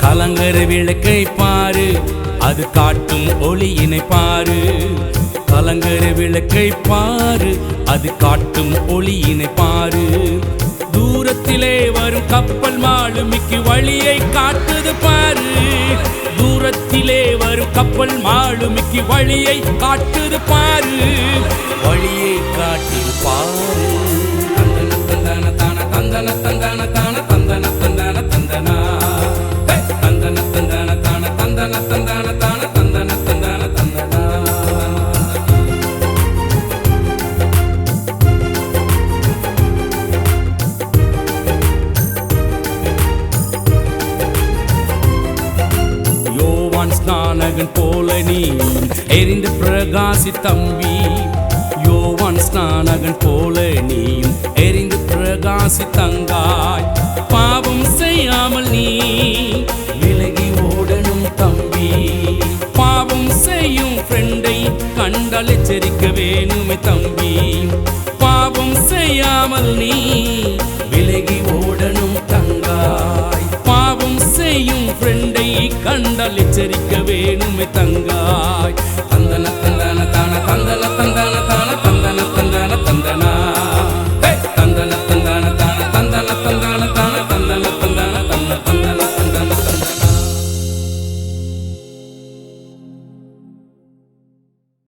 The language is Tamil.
கலங்கர விளக்கை பாரு, அது காட்டும் ஒளியினை பாரு. கலங்கர விளக்கை பாரு, அது காட்டும் ஒளியினை பாரு. தூரத்திலே வரும் கப்பல் மாலுமிக்கு வழியை காட்டுது பாரு. தூரத்திலே வரும் கப்பல் மாலுமிக்கு வழியை காட்டுது பாரு. வழியை காட்டுது பாரு. தந்தன தந்தன தான தந்தன தந்தன தான தந்தன தந்தன தந்தனா தந்தன தந்தன தான தந்தன தந்தன தான தந்தன தந்தன தந்தனா. யோவான் ஸ்நானகன் போல நீ எரிந்து பிரகாசி தம்பி. யோவான் ஸ்நானகன் போல நீயும் எரிந்து பிரகாசி தங்காய். பாவம் செய்யாமல் நீ விலகி ஓடணும் தம்பி. பாவம் செய்யும் ஃப்ரெண்டை கண்டால் எச்சரிக்க வேணுமே தம்பி. பாவம் செய்யாமல் நீ விலகி ஓடணும் தங்காய். பாவம் செய்யும் ஃப்ரெண்டை கண்டால் எச்சரிக்க வேணுமே தங்காய்.